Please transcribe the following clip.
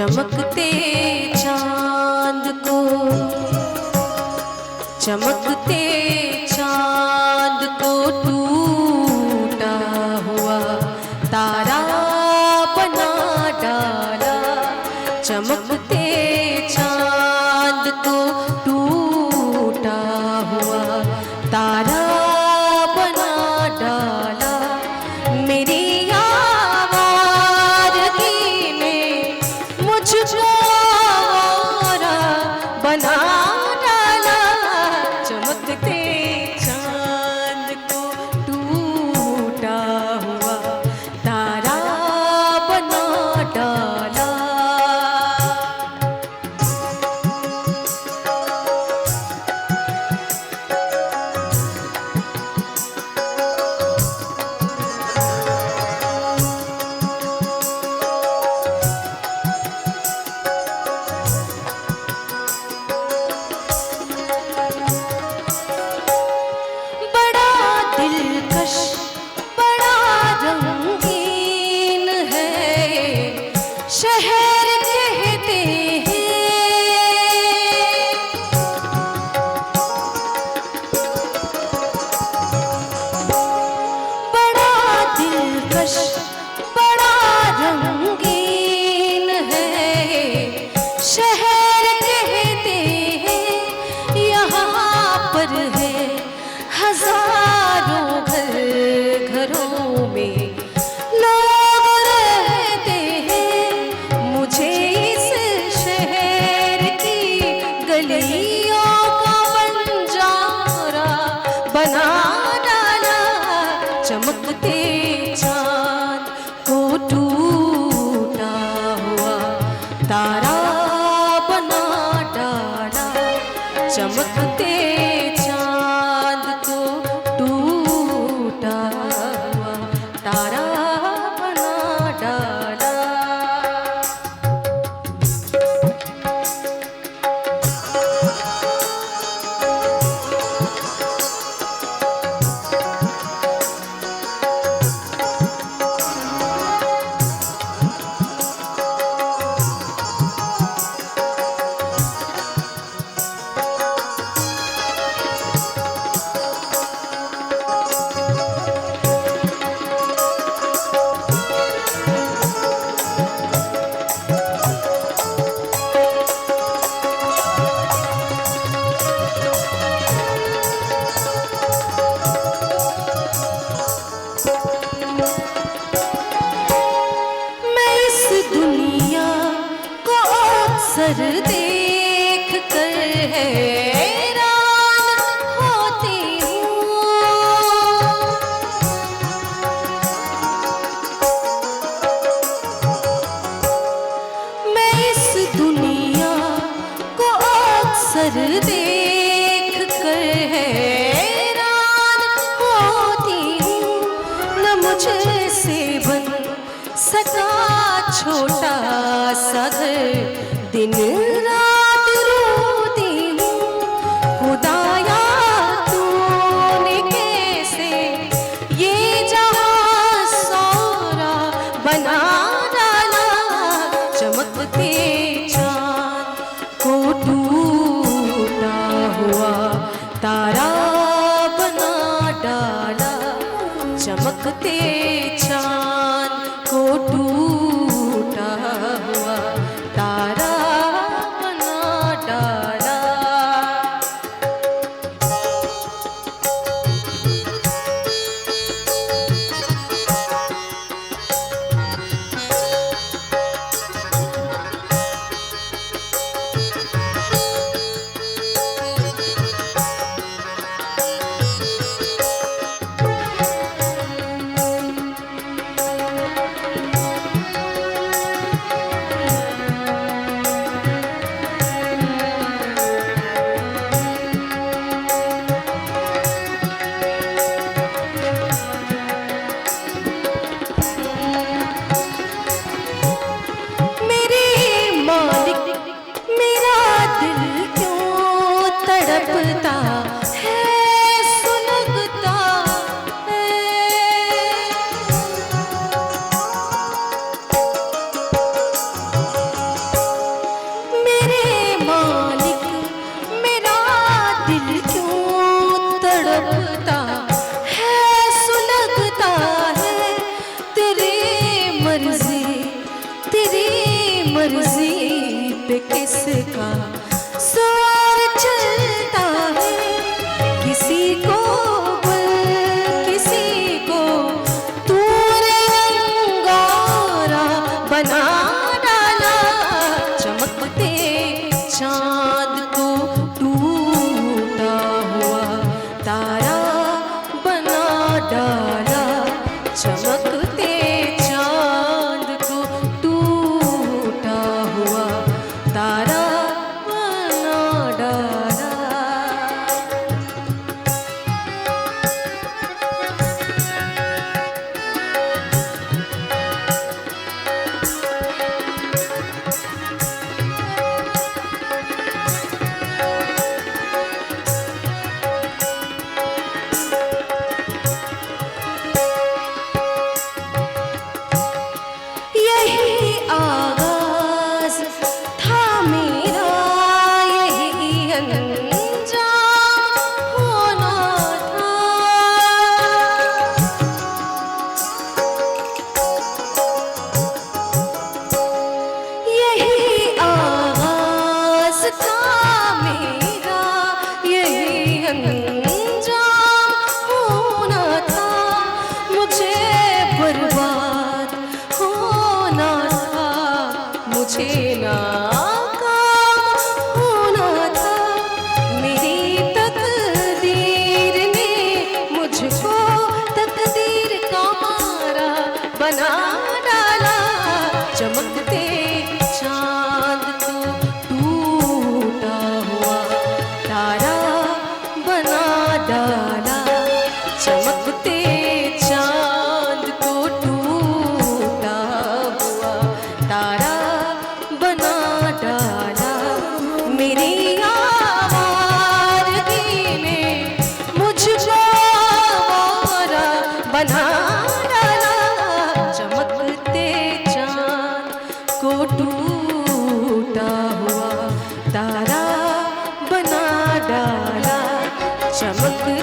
चमकते चांद को, चमकते चांद को टूटा हुआ तारा बना डाला। चमकते चांद को टूटा हुआ तारा बना डाला। मेरी आवारगी में मुझको आवारा बना डाला। चमकते चांद को टूटा हुआ तारा बना डाला। दिलकश बड़ा रंगीन है शहर कहते हैं। बड़ा दिलकश बड़ा रंगीन है शहर कहते हैं। यहाँ पर है हजारों घरों में लोग रहते हैं। मुझे इस शहर की गलियों का बंजारा बना डाला। चमकते चांद को टूटा हुआ तारा बना डाला। चमकते चांद को टूटा हुआ तारा बना डाला। सर देख कर हैरान होती हूँ। मैं इस दुनिया को अक्सर देख कर हैरान होती हूँ। न मुझसे बन सका छोटा सा घर, दिन रात रोती हूँ। खुदाया तूने कैसे ये जहां सारा बना डाला। चमकते चांद को टूटा हुआ तारा बना डाला। चमकते चांद को टूटा हुआ तारा का सवार चलता है, किसी को गुल किसी को तूने अंगारा बना डाला, चमकते चांद को टूटा हुआ तारा बना डाला, चमकते चांद को टूटा हुआ तारा बना डाला। यही आगाज था मेरा, यही अंजाम होना था। यही आगाज था मेरा, यही अंजाम होना था। मुझे बर्बाद होना था, मुझे नाकाम होना था। मेरी तकदीर ने मुझको तकदीर का मारा बना डाला, चमकते चांद को टूटा हुआ तारा बना डाला, चमकते चांद को टूटा हुआ तारा बना डाला। मेरी आवारगी ने मुझको आवारा बना डाला, चमकते चांद को टूटा हुआ तारा बना डाला, चमकते